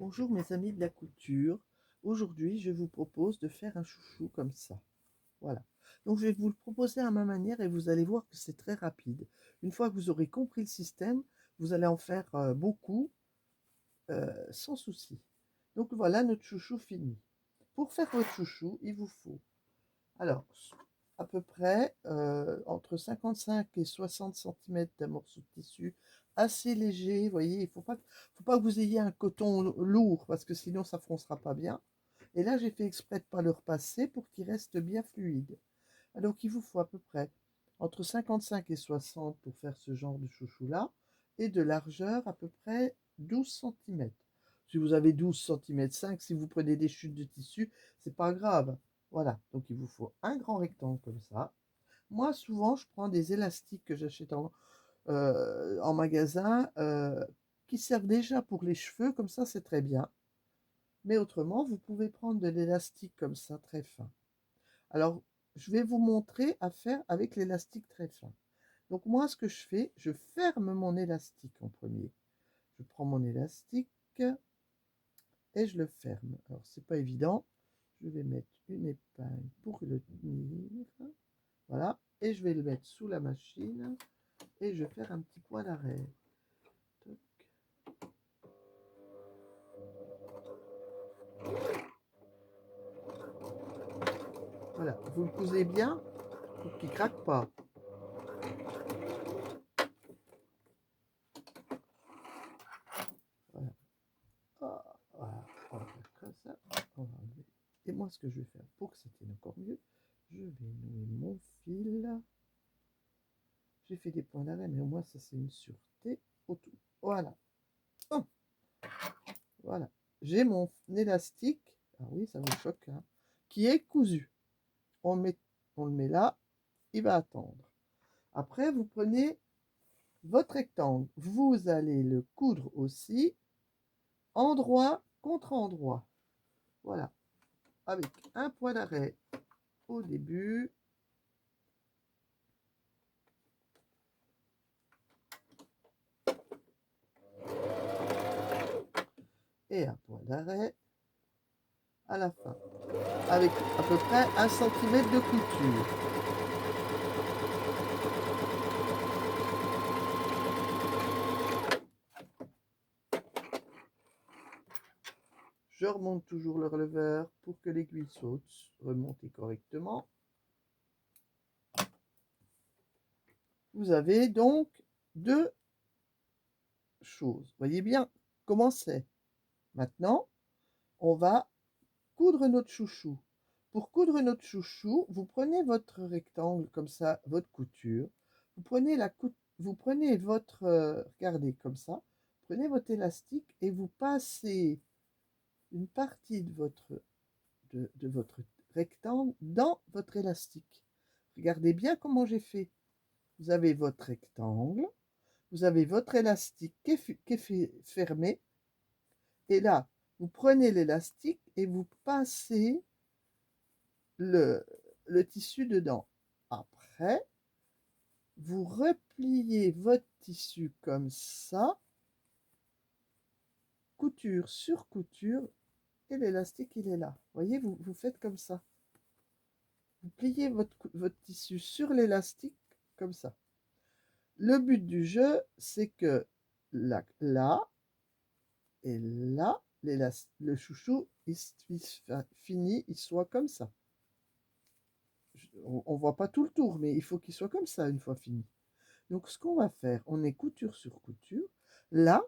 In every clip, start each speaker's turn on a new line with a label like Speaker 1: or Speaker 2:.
Speaker 1: Bonjour mes amis de la couture. Aujourd'hui, je vous propose de faire un chouchou comme ça. Voilà. Donc, je vais vous le proposer à ma manière et vous allez voir que c'est très rapide. Une fois que vous aurez compris le système, vous allez en faire beaucoup sans souci. Donc, voilà notre chouchou fini. Pour faire votre chouchou, il vous faut, alors, à peu près entre 55 et 60 centimètres d'un morceau de tissu assez léger. Vous voyez, il ne faut pas que vous ayez un coton lourd parce que sinon ça ne foncera pas bien. Et là, j'ai fait exprès de ne pas le repasser pour qu'il reste bien fluide. Alors qu'il vous faut à peu près entre 55 et 60 pour faire ce genre de chouchou-là, et de largeur à peu près 12 centimètres. Si vous avez 12 centimètres 5, si vous prenez des chutes de tissu, c'est pas grave. Voilà, donc il vous faut un grand rectangle comme ça. Moi, souvent, je prends des élastiques que j'achète en magasin qui servent déjà pour les cheveux, comme ça c'est très bien. Mais autrement, vous pouvez prendre de l'élastique comme ça, très fin. Alors, je vais vous montrer à faire avec l'élastique très fin. Donc moi, ce que je fais, je ferme mon élastique en premier. Je prends mon élastique et je le ferme. Alors, c'est pas évident. Je vais mettre une épingle pour le tenir. Voilà. Et je vais le mettre sous la machine et je vais faire un petit point d'arrêt. Voilà. Vous le cousez bien pour qu'il ne craque pas. Voilà. Voilà. On va faire comme ça. On va enlever. Et moi, ce que je vais faire pour que ça tienne encore mieux, je vais nouer mon fil. J'ai fait des points d'arrêt, mais au moins ça c'est une sûreté autour. Voilà. Oh, voilà. J'ai mon élastique, ah oui, ça vous choque, hein, qui est cousu. On le met là, il va attendre. Après, vous prenez votre rectangle. Vous allez le coudre aussi, endroit contre endroit. Voilà. Avec un point d'arrêt au début. Et un point d'arrêt à la fin. Avec à peu près 1 centimètre de couture. Je remonte toujours le releveur pour que l'aiguille saute, remontez correctement. Vous avez donc deux choses. Voyez bien comment c'est. Maintenant, on va coudre notre chouchou. Pour coudre notre chouchou, vous prenez votre rectangle comme ça, votre couture. Vous prenez votre, regardez comme ça, prenez votre élastique et vous passez une partie de votre rectangle dans votre élastique. Regardez bien comment j'ai fait. Vous avez votre rectangle, vous avez votre élastique qui est fermé, et là, vous prenez l'élastique et vous passez le, le tissu dedans. Après, vous repliez votre tissu comme ça, couture sur couture, et l'élastique, il est là. Vous voyez, vous faites comme ça. Vous pliez votre tissu sur l'élastique comme ça. Le but du jeu, c'est que là, et là, le chouchou, il finit, il soit comme ça. On ne voit pas tout le tour, mais il faut qu'il soit comme ça une fois fini. Donc, ce qu'on va faire, on est couture sur couture. Là,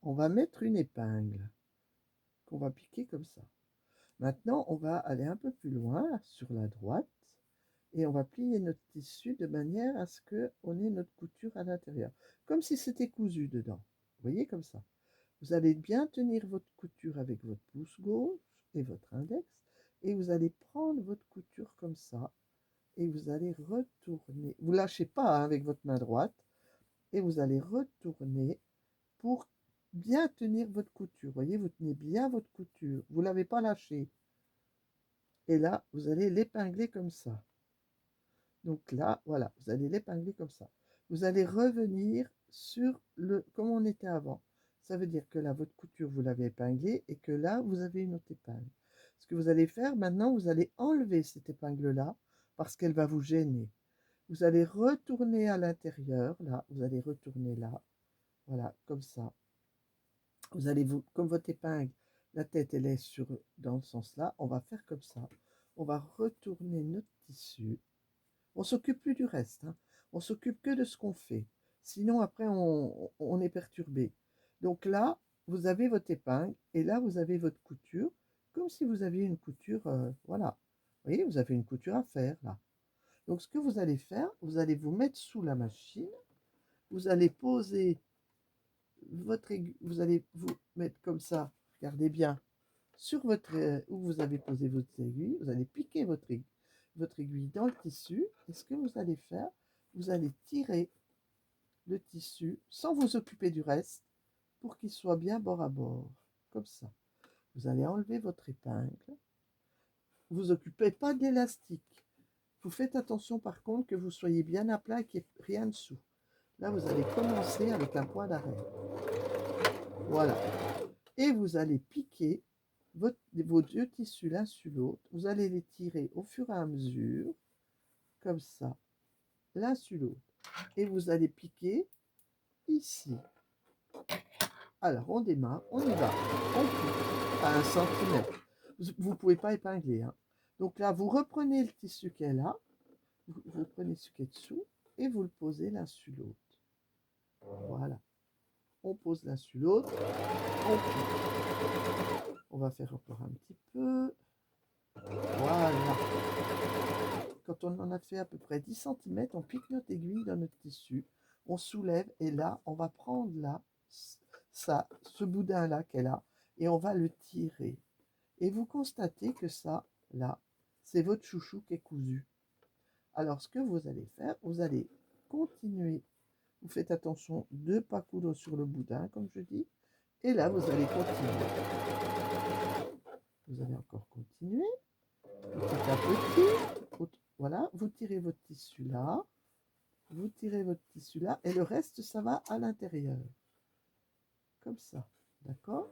Speaker 1: on va mettre une épingle qu'on va piquer comme ça. Maintenant, on va aller un peu plus loin sur la droite et on va plier notre tissu de manière à ce qu'on ait notre couture à l'intérieur, comme si c'était cousu dedans. Vous voyez comme ça. Vous allez bien tenir votre couture avec votre pouce gauche et votre index et vous allez prendre votre couture comme ça et vous allez retourner. Vous ne lâchez pas hein, avec votre main droite et vous allez retourner pour bien tenir votre couture. Vous voyez, vous tenez bien votre couture. Vous ne l'avez pas lâchée. Et là, vous allez l'épingler comme ça. Donc là, voilà, vous allez l'épingler comme ça. Vous allez revenir sur comme on était avant. ça veut dire que là, votre couture, vous l'avez épinglée et que là, vous avez une autre épingle. Ce que vous allez faire maintenant, vous allez enlever cette épingle-là parce qu'elle va vous gêner. Vous allez retourner à l'intérieur, là, vous allez retourner là, voilà, comme ça. Vous allez vous, comme votre épingle, la tête, elle est sur, dans ce sens-là, on va faire comme ça. On va retourner notre tissu. On s'occupe plus du reste, hein. On s'occupe que de ce qu'on fait. Sinon, après, on est perturbé. Donc là, vous avez votre épingle et là, vous avez votre couture, comme si vous aviez une couture, voilà. Vous voyez, vous avez une couture à faire, là. Donc, ce que vous allez faire, vous allez vous mettre sous la machine, vous allez poser votre aiguille, vous allez vous mettre comme ça, regardez bien, sur votre, où vous avez posé votre aiguille, vous allez piquer votre aiguille dans le tissu, et ce que vous allez faire, vous allez tirer le tissu sans vous occuper du reste, pour qu'il soit bien bord à bord, comme ça. Vous allez enlever votre épingle, vous vous occupez pas de l'élastique. Vous faites attention par contre que vous soyez bien à plat et qu'il n'y ait rien dessous. Là, vous allez commencer avec un point d'arrêt. Voilà. Et vous allez piquer vos deux tissus l'un sur l'autre. Vous allez les tirer au fur et à mesure, comme ça, l'un sur l'autre. Et vous allez piquer ici. Alors, on démarre, on y va. On pique à 1 cm. Vous ne pouvez pas épingler, hein. Donc là, vous reprenez le tissu qui est là, vous prenez ce qui est dessous, et vous le posez l'un sur l'autre. Voilà. On pose l'un sur l'autre, on pique. On va faire encore un petit peu. Voilà. Quand on en a fait à peu près 10 cm, on pique notre aiguille dans notre tissu, on soulève et là, on va prendre là, ce boudin-là qu'elle a, et on va le tirer. Et vous constatez que ça, là, c'est votre chouchou qui est cousu. Alors, ce que vous allez faire, vous allez continuer. Vous faites attention de ne pas coudre sur le boudin, comme je dis. Et là, vous allez continuer. Vous allez encore continuer. Petit à petit. Voilà, vous tirez votre tissu là. Vous tirez votre tissu là. Et le reste, ça va à l'intérieur. Comme ça. D'accord?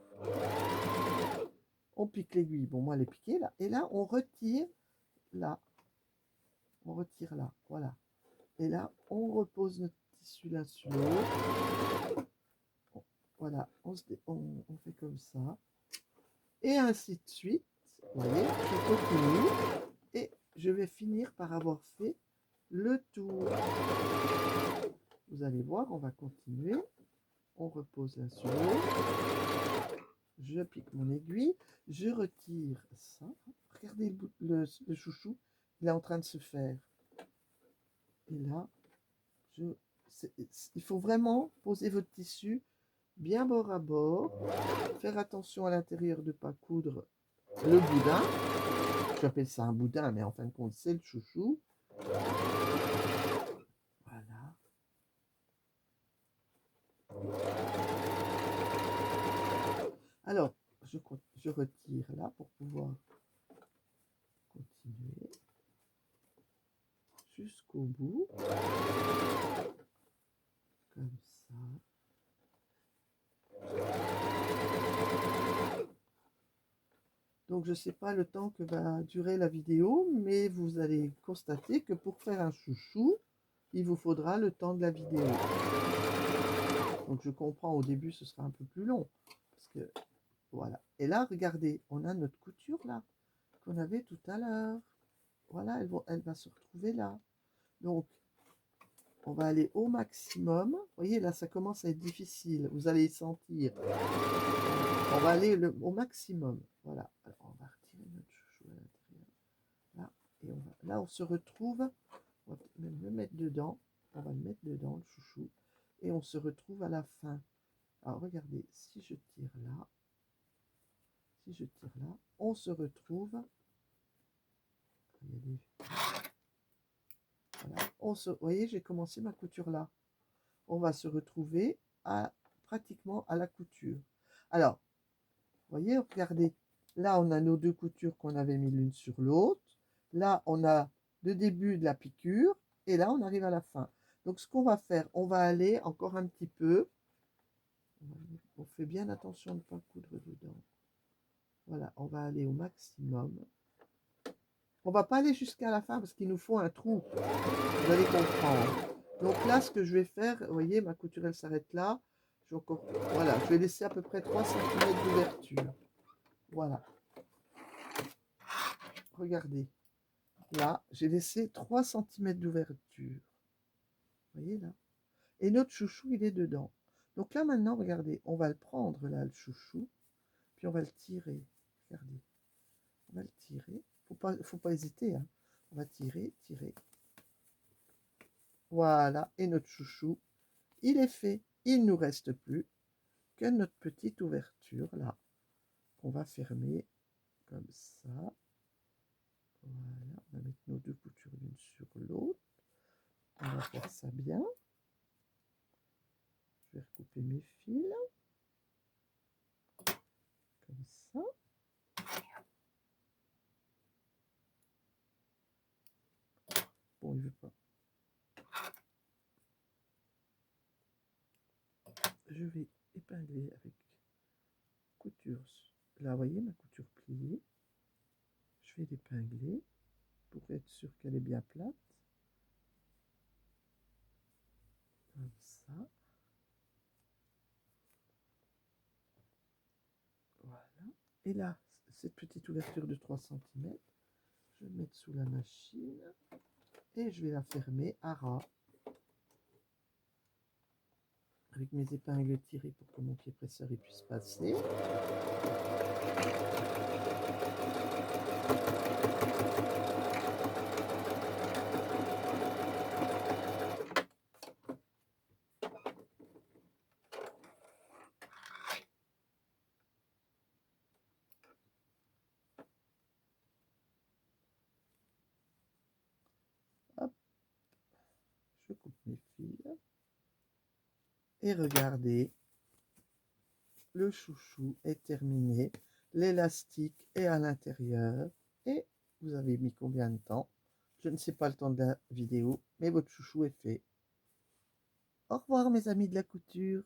Speaker 1: On pique l'aiguille. Bon, moi, elle est piquée là. Et là, on retire là. On retire là. Voilà. Et là, on repose notre tissu là sur l'autre. Voilà, on fait comme ça. Et ainsi de suite. Vous voyez, je continue. Et je vais finir par avoir fait le tour. Vous allez voir, on va continuer. On repose là sur l'autre. Je pique mon aiguille. Je retire ça. Regardez le chouchou. Il est en train de se faire. Et là, il faut vraiment poser votre tissu bien bord à bord. Faire attention à l'intérieur de ne pas coudre le boudin. J'appelle ça un boudin, mais en fin de compte, c'est le chouchou. Voilà. Alors, je retire là pour pouvoir continuer jusqu'au bout. Comme ça. Donc, je ne sais pas le temps que va durer la vidéo, mais vous allez constater que pour faire un chouchou, il vous faudra le temps de la vidéo. Donc, je comprends, au début, ce sera un peu plus long. Parce que, voilà. Et là, regardez, on a notre couture là, qu'on avait tout à l'heure. Voilà, elle va se retrouver là. Donc, on va aller au maximum. Vous voyez, là, ça commence à être difficile. Vous allez sentir. On va aller au maximum. Voilà. Alors, on va retirer notre chouchou à l'intérieur. Là, et là, on se retrouve. On va même le mettre dedans. On va le mettre dedans, le chouchou. Et on se retrouve à la fin. Alors, regardez, si je tire là, on se retrouve. Voilà. Vous voyez, j'ai commencé ma couture là. On va se retrouver pratiquement à la couture. Alors, vous voyez, regardez, là on a nos deux coutures qu'on avait mis l'une sur l'autre. Là on a le début de la piqûre et là on arrive à la fin. Donc ce qu'on va faire, on va aller encore un petit peu On fait bien attention de ne pas coudre dedans. Voilà, on va aller au maximum. On va pas aller jusqu'à la fin parce qu'il nous faut un trou. Vous allez comprendre. Donc là, ce que je vais faire, vous voyez, ma couture, elle s'arrête là. Voilà, je vais laisser à peu près 3 cm d'ouverture. Voilà. Regardez. Là, j'ai laissé 3 cm d'ouverture. Vous voyez là? Et notre chouchou, il est dedans. Donc là, maintenant, regardez, on va le prendre, là, le chouchou, puis on va le tirer. Regardez. On va le tirer. Faut pas hésiter, hein. On va tirer, tirer. Voilà. Et notre chouchou, il est fait. Il ne nous reste plus que notre petite ouverture, là. On va fermer comme ça. Voilà. On va mettre nos deux coutures l'une sur l'autre. On va faire ça bien. Je vais recouper mes fils. Comme ça. Bon, il veut pas. Je vais épingler avec couture. Là, vous voyez ma couture pliée. Je vais l'épingler pour être sûr qu'elle est bien plate. Comme ça. Voilà. Et là, cette petite ouverture de 3 cm, je vais mettre sous la machine et je vais la fermer à ras avec mes épingles tirées pour que mon pied presseur puisse passer. Hop, je coupe mes fils. Et regardez, le chouchou est terminé. L'élastique est à l'intérieur. Et vous avez mis combien de temps? Je ne sais pas le temps de la vidéo, mais votre chouchou est fait. Au revoir mes amis de la couture.